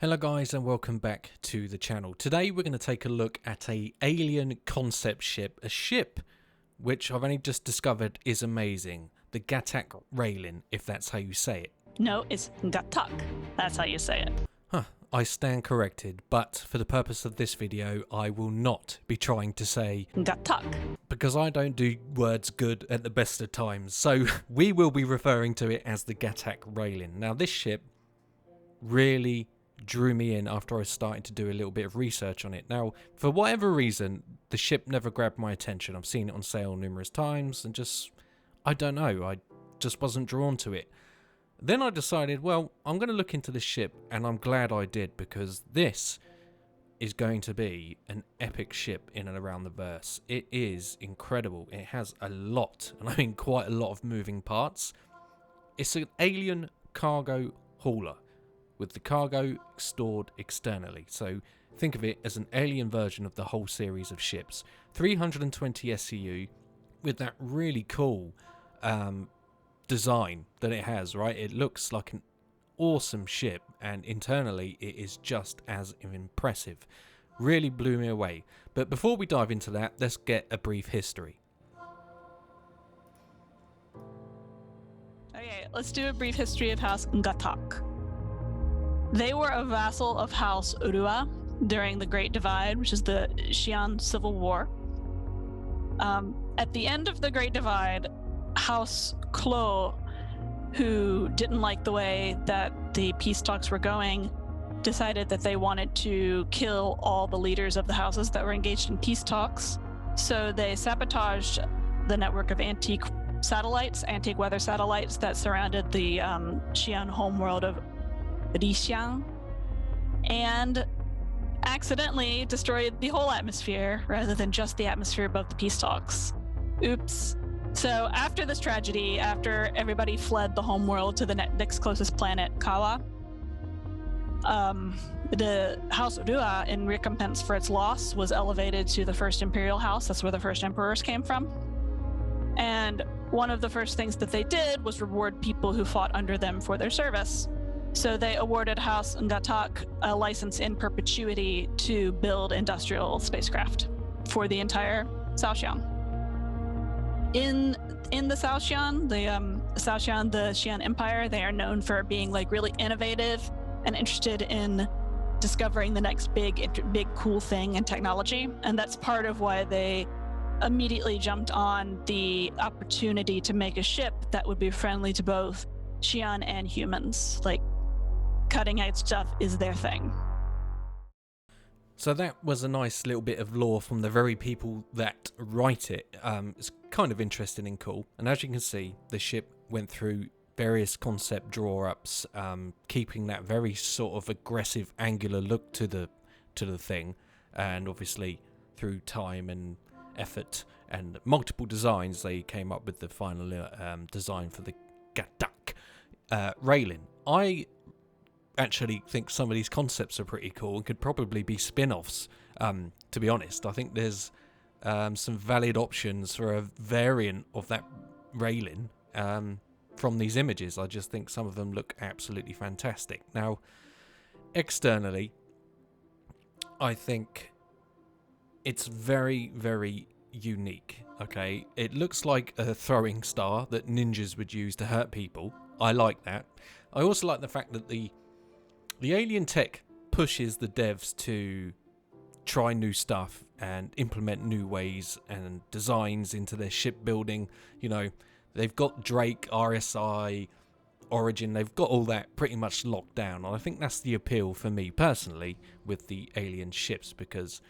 Hello guys and welcome back to the channel. Today we're going to take a look at a alien concept ship, a ship which I've only just discovered is amazing. The Gatac Railen, if that's how you say it. No, it's Gatac. That's how you say it. I stand corrected, but for the purpose of this video I will not be trying to say Gatac. because I don't do words good at the best of times. So we will be referring to it as the Gatac Railen. Now this ship really drew me in after I started to do a little bit of research on it. Now, for whatever reason, the ship never grabbed my attention. I've seen it on sale numerous times and I don't know, I just wasn't drawn to it. Then I decided, well, I'm going to look into this ship, and I'm glad I did, because this is going to be an epic ship in and around the verse. It is incredible. It has a lot, and I mean quite a lot of moving parts. It's an alien cargo hauler, with the cargo stored externally. So think of it as an alien version of the whole series of ships. 320 SCU with that really cool design that it has, right? It looks like an awesome ship, and internally it is just as impressive. Really blew me away. But before we dive into that, let's get a brief history. Okay, let's do a brief history of House Gatac. They were a vassal of House Urua during the Great Divide, which is the Xi'an Civil War. At the end of the Great Divide, House Klo, who didn't like the way that the peace talks were going, decided that they wanted to kill all the leaders of the houses that were engaged in peace talks. So they sabotaged the network of antique weather satellites that surrounded the Xi'an homeworld of Xi'an, and accidentally destroyed the whole atmosphere rather than just the atmosphere above the peace talks. Oops. So after this tragedy, after everybody fled the homeworld to the next closest planet, Kawa, the House Urua, in recompense for its loss, was elevated to the first imperial house. That's where the first emperors came from. And one of the first things that they did was reward people who fought under them for their service. So they awarded House Gatac a license in perpetuity to build industrial spacecraft for the entire South Xi'an. In the South Xi'an, the Xi'an Empire, they are known for being like really innovative and interested in discovering the next big cool thing in technology, and that's part of why they immediately jumped on the opportunity to make a ship that would be friendly to both Xi'an and humans. Like, cutting edge stuff is their thing. So that was a nice little bit of lore from the very people that write it. It's kind of interesting and cool. And as you can see, the ship went through various concept draw-ups, keeping that very sort of aggressive, angular look to the thing. And obviously, through time and effort and multiple designs, they came up with the final design for the Gatac Railen. I actually think some of these concepts are pretty cool and could probably be spin-offs, to be honest. I think there's some valid options for a variant of that Railen from these images. I just think some of them look absolutely fantastic. Now, externally, I think it's very, very unique. Okay, it looks like a throwing star that ninjas would use to hurt people. I like that. I also like the fact that the alien tech pushes the devs to try new stuff and implement new ways and designs into their shipbuilding. You know, they've got Drake, RSI, Origin, they've got all that pretty much locked down. And I think that's the appeal for me personally with the alien ships, because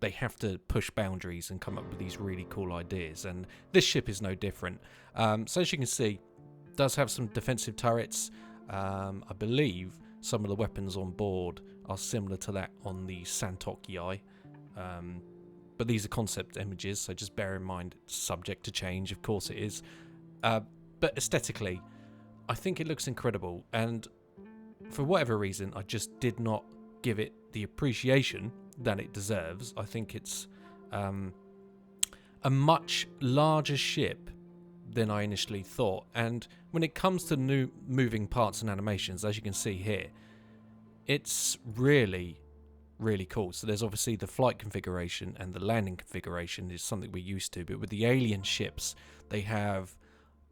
they have to push boundaries and come up with these really cool ideas. And this ship is no different. So as you can see, it does have some defensive turrets. I believe some of the weapons on board are similar to that on the Santok Yi. But these are concept images, so just bear in mind it's subject to change. Of course it is. But aesthetically, I think it looks incredible. And for whatever reason, I just did not give it the appreciation that it deserves. I think it's a much larger ship than I initially thought. And when it comes to new moving parts and animations, as you can see here, It's really, really cool. So there's obviously the flight configuration, and the landing configuration is something we're used to. But with the alien ships, they have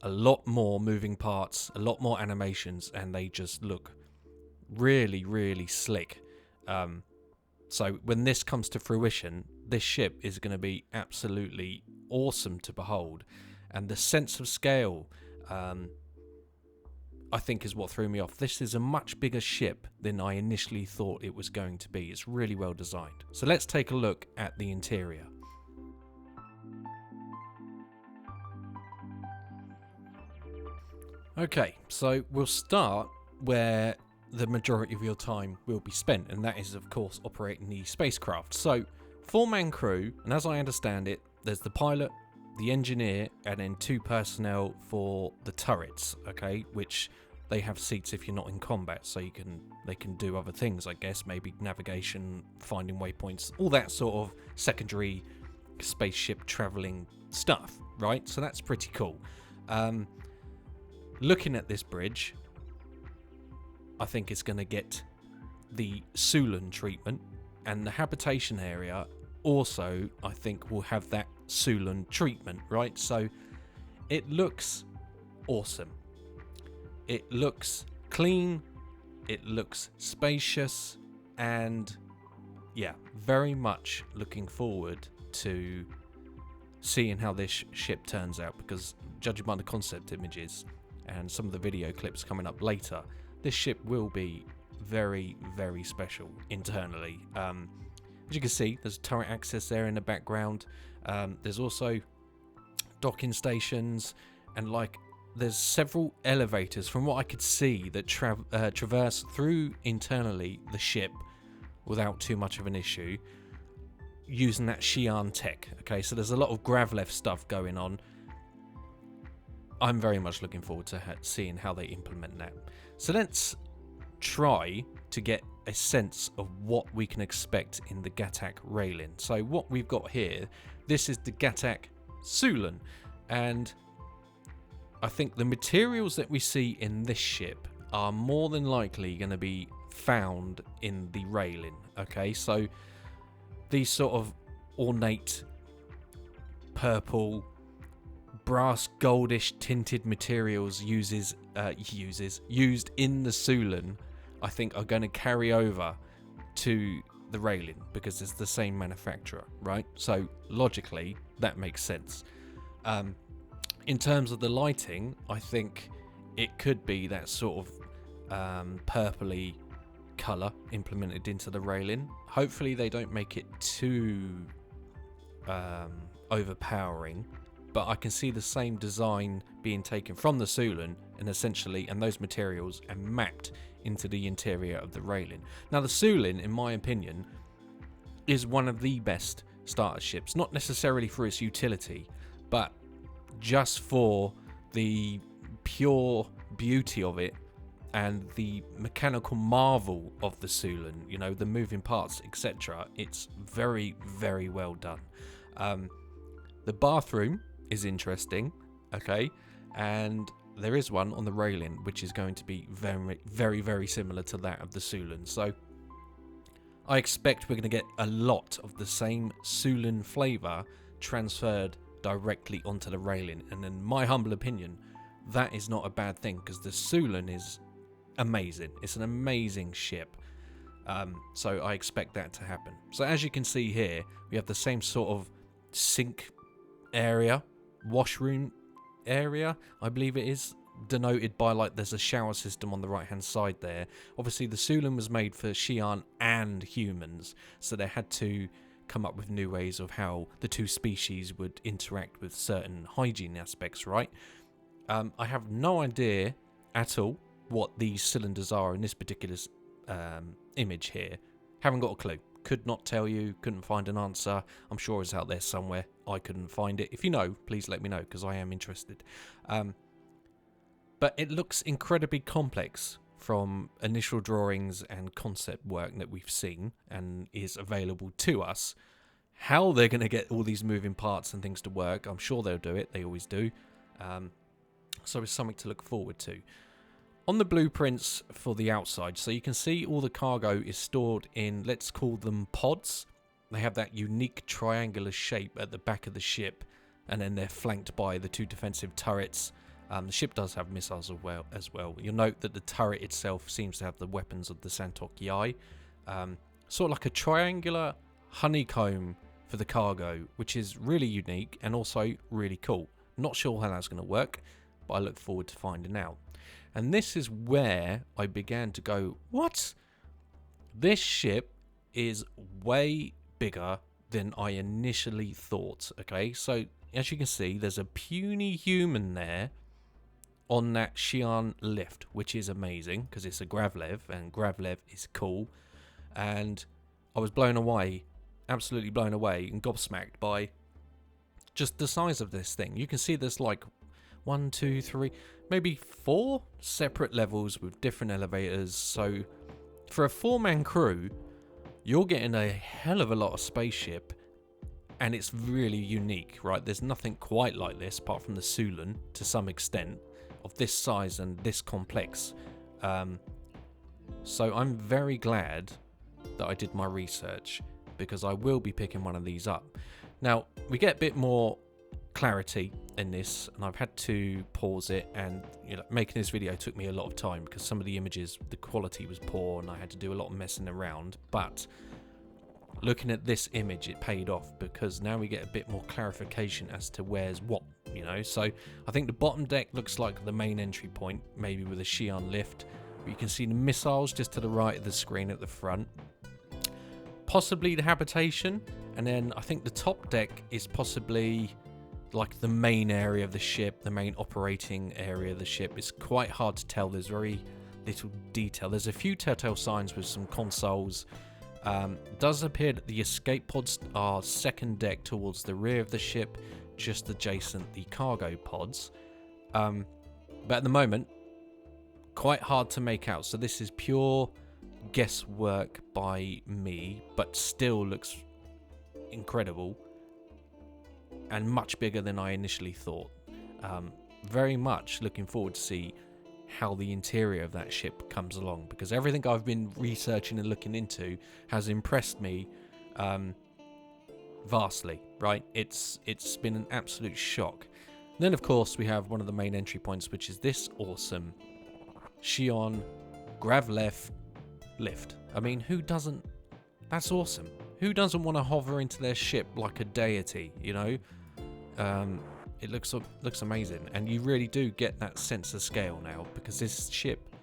a lot more moving parts, a lot more animations, and they just look really, really slick. So when this comes to fruition, this ship is going to be absolutely awesome to behold. And the sense of scale, I think, is what threw me off. This is a much bigger ship than I initially thought it was going to be. It's really well designed. So let's take a look at the interior. Okay, so we'll start where the majority of your time will be spent, and that is, of course, operating the spacecraft. So, 4-man crew, and as I understand it, there's the pilot, the engineer, and then 2 personnel for the turrets, okay, which they have seats if you're not in combat, so they can do other things, I guess, maybe navigation, finding waypoints, all that sort of secondary spaceship traveling stuff, right? So that's pretty cool. Looking at this bridge, I think it's going to get the Sulan treatment, and the habitation area also, I think, will have that Sulan treatment, right? So it looks awesome. It looks clean, it looks spacious, and yeah, very much looking forward to seeing how this ship turns out, because judging by the concept images and some of the video clips coming up later, this ship will be very, very special internally. As you can see, there's turret access there in the background. There's also docking stations, and there's several elevators from what I could see that traverse through internally the ship without too much of an issue, using that Xi'an tech. Okay, so there's a lot of grav-lev stuff going on. I'm very much looking forward to seeing how they implement that. So let's try to get a sense of what we can expect in the Gatac Railen. So what we've got here, this is the Gatac Sulan, and I think the materials that we see in this ship are more than likely going to be found in the Railen. Okay, so these sort of ornate purple, brass goldish tinted materials used in the Sulan, I think, are going to carry over to the Railen because it's the same manufacturer, right? So logically that makes sense. In terms of the lighting, I think it could be that sort of purpley colour implemented into the Railen. Hopefully they don't make it too overpowering, but I can see the same design being taken from the Sulan and those materials and mapped into the interior of the Railen. Now the Sulan, in my opinion, is one of the best starter ships, not necessarily for its utility, but just for the pure beauty of it and the mechanical marvel of the Sulan, you know, the moving parts, etc. It's very, very well done. The bathroom is interesting, okay, and there is one on the Railen which is going to be very, very, very similar to that of the Sulan. So I expect we're going to get a lot of the same Sulan flavour transferred directly onto the Railen, and in my humble opinion, that is not a bad thing because the Sulan is amazing. It's an amazing ship. So I expect that to happen. So as you can see here, we have the same sort of sink area, washroom area, I believe it is, denoted by there's a shower system on the right hand side there. Obviously the Sulan was made for Xi'an and humans, so they had to come up with new ways of how the two species would interact with certain hygiene aspects, right? I have no idea at all what these cylinders are in this particular image here. Haven't got a clue. Could not tell you, couldn't find an answer. I'm sure it's out there somewhere. I couldn't find it. If you know, please let me know because I am interested. But it looks incredibly complex from initial drawings and concept work that we've seen and is available to us. How they're going to get all these moving parts and things to work, I'm sure they'll do it. They always do. So it's something to look forward to. on the blueprints for the outside, so you can see all the cargo is stored in, let's call them pods. They have that unique triangular shape at the back of the ship, and then they're flanked by the 2 defensive turrets. The ship does have missiles as well. You'll note that the turret itself seems to have the weapons of the Santok Yai. Sort of like a triangular honeycomb for the cargo, which is really unique and also really cool. Not sure how that's going to work, but I look forward to finding out. And this is where I began to go, what? This ship is way bigger than I initially thought. Okay, so as you can see, there's a puny human there on that Xi'an lift, which is amazing because it's a grav-lev, and grav-lev is cool. And I was blown away, absolutely blown away and gobsmacked by just the size of this thing. You can see there's like 1, 2, 3, maybe 4 separate levels with different elevators. So for a 4-man crew, you're getting a hell of a lot of spaceship, and it's really unique, right? There's nothing quite like this apart from the Sulan, to some extent, of this size and this complex. So I'm very glad that I did my research, because I will be picking one of these up. Now, we get a bit more clarity in this, and I've had to pause it, and making this video took me a lot of time because some of the images, the quality was poor and I had to do a lot of messing around. But looking at this image, it paid off, because now we get a bit more clarification as to where's what, So I think the bottom deck looks like the main entry point, maybe with a Xi'an lift. You can see the missiles just to the right of the screen at the front. Possibly the habitation, and then I think the top deck is possibly like the main area of the ship, the main operating area of the ship. It's quite hard to tell. There's very little detail. There's a few telltale signs with some consoles. It does appear that the escape pods are second deck towards the rear of the ship, just adjacent the cargo pods. But at the moment, quite hard to make out. So this is pure guesswork by me, but still looks incredible and much bigger than I initially thought. Very much looking forward to see how the interior of that ship comes along, because everything I've been researching and looking into has impressed me vastly, right? It's been an absolute shock. And then of course we have one of the main entry points, which is this awesome Xi'an grav-lev lift. I mean, who doesn't? That's awesome. Who doesn't want to hover into their ship like a deity, It looks amazing, and you really do get that sense of scale now, because this ship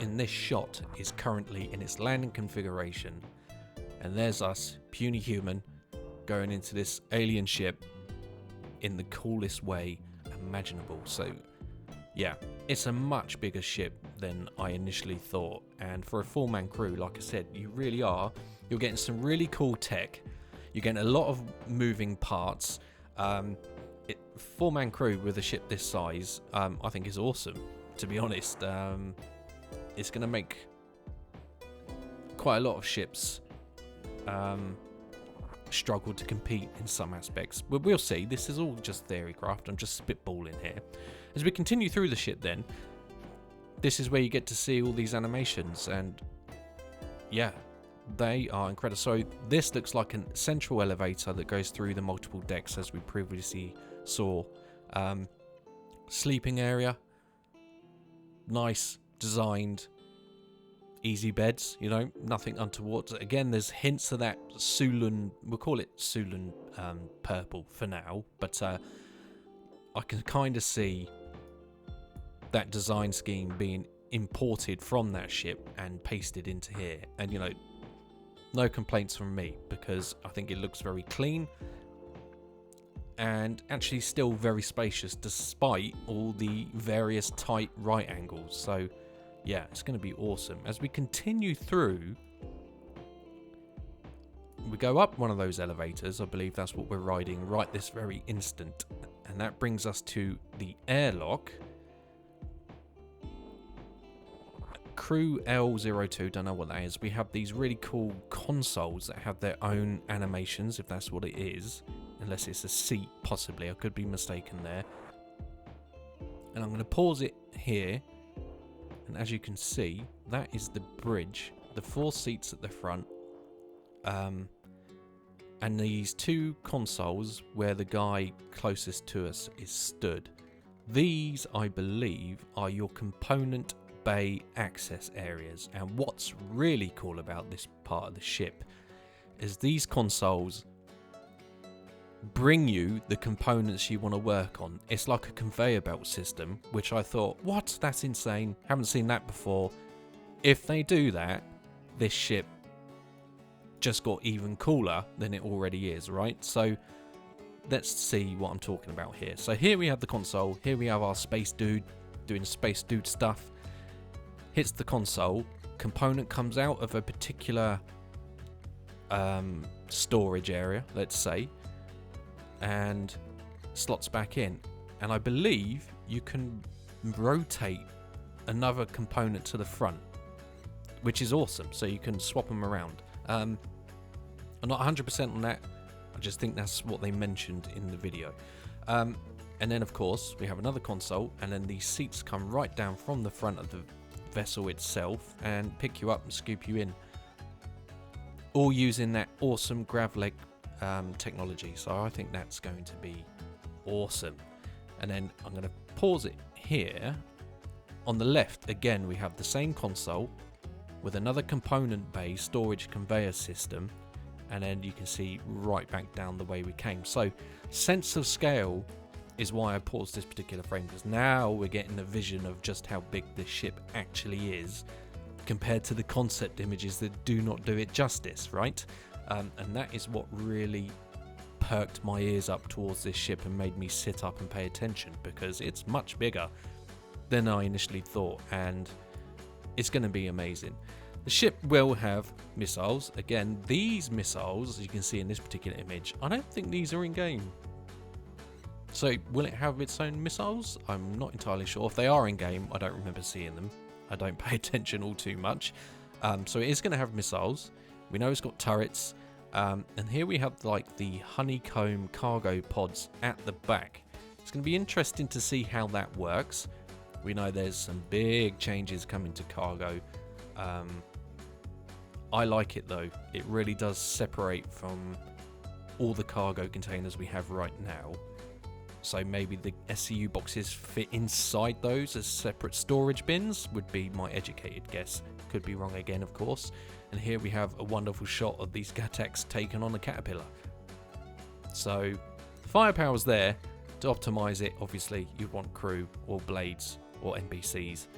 in this shot is currently in its landing configuration, and there's us, puny human, going into this alien ship in the coolest way imaginable. So yeah, it's a much bigger ship than I initially thought, and for a 4-man crew, like I said, you're getting some really cool tech, you're getting a lot of moving parts. 4-man crew with a ship this size, I think is awesome, to be honest. It's going to make quite a lot of ships struggle to compete in some aspects, but we'll see. This is all just theorycraft. I'm just spitballing here. As we continue through the ship then, this is where you get to see all these animations, and yeah, they are incredible. So this looks like a central elevator that goes through the multiple decks, as we previously saw. Sleeping area, nice designed, easy beds, nothing untoward. Again, there's hints of that Sulan, we'll call it Sulan purple for now, but I can kind of see that design scheme being imported from that ship and pasted into here, and no complaints from me, because I think it looks very clean and actually still very spacious despite all the various tight right angles. So yeah, it's going to be awesome. As we continue through, we go up one of those elevators. I believe that's what we're riding right this very instant, and that brings us to the airlock. Crew L02, don't know what that is. We have these really cool consoles that have their own animations, if that's what it is. Unless it's a seat, possibly. I could be mistaken there. And I'm going to pause it here And as you can see, that is the bridge, the 4 seats at the front, and these 2 consoles where the guy closest to us is stood. These, I believe, are your component bay access areas. And what's really cool about this part of the ship is these consoles bring you the components you want to work on. It's like a conveyor belt system, which I thought, what? That's insane. Haven't seen that before. If they do that, this ship just got even cooler than it already is, right? So let's see what I'm talking about here. So here we have the console. Here we have our space dude doing space dude stuff. Hits the console. Component comes out of a particular storage area, let's say, and slots back in. And I believe you can rotate another component to the front, which is awesome. So you can swap them around. I'm not 100% on that. I just think that's what they mentioned in the video. And then, of course, we have another console, and then these seats come right down from the front of the vessel itself and pick you up and scoop you in. All using that awesome grav-lev technology. So I think that's going to be awesome. And then I'm going to pause it here. On the left, again, we have the same console with another component bay storage conveyor system, and then you can see right back down the way we came. So sense of scale is why I paused this particular frame, because now we're getting a vision of just how big this ship actually is compared to the concept images that do not do it justice, right? And that is what really perked my ears up towards this ship and made me sit up and pay attention, because it's much bigger than I initially thought, and it's going to be amazing. The ship will have missiles. Again, these missiles, as you can see in this particular image, I don't think these are in game. So will it have its own missiles? I'm not entirely sure. If they are in game, I don't remember seeing them. I don't pay attention all too much. So it is going to have missiles. We know it's got turrets. And here we have like the honeycomb cargo pods at the back. It's going to be interesting to see how that works. We know there's some big changes coming to cargo. I like it though. It really does separate from all the cargo containers we have right now. So maybe the SCU boxes fit inside those as separate storage bins would be my educated guess. Could be wrong again, of course. And here we have a wonderful shot of these Gatacs taken on a caterpillar. So firepower's there. To optimize it, obviously you'd want crew or blades or NPCs.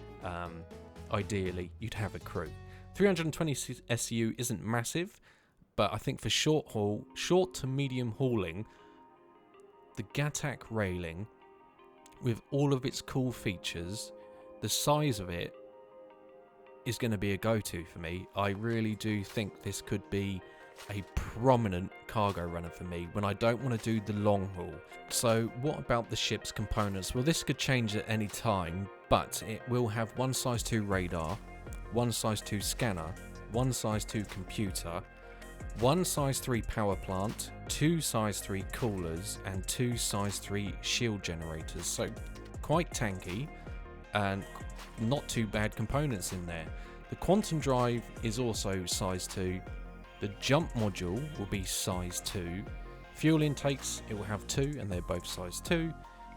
Ideally you'd have a crew. 320 SU isn't massive, but I think for short to medium hauling, the Gatac Railen, with all of its cool features, the size of it is going to be a go-to for me. I really do think this could be a prominent cargo runner for me when I don't want to do the long haul. So what about the ship's components? Well, this could change at any time, but it will have one size 2 radar, one size 2 scanner, one size 2 computer, one size 3 power plant, 2 size 3 coolers, and 2 size 3 shield generators. So quite tanky and not too bad components in there. The quantum drive is also size 2. The jump module will be size 2. Fuel intakes, it will have 2, and they're both size 2.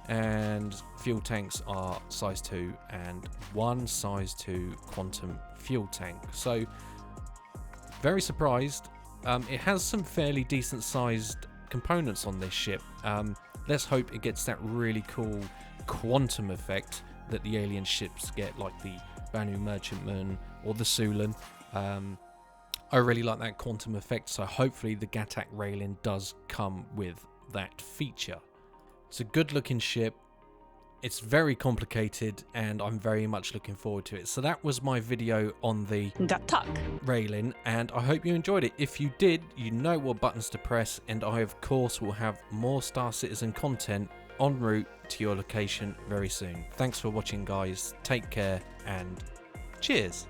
And fuel tanks are size 2 and one size 2 quantum fuel tank. So very surprised. It has some fairly decent sized components on this ship. Let's hope it gets that really cool quantum effect that the alien ships get, like the Banu Merchantman or the Sulan. I really like that quantum effect, so hopefully the Gatac Railen does come with that feature. It's a good looking ship. It's very complicated and I'm very much looking forward to it. So that was my video on the Gatac Railen, and I hope you enjoyed it. If you did, you know what buttons to press, and I of course will have more Star Citizen content en route to your location very soon. Thanks for watching, guys. Take care and cheers.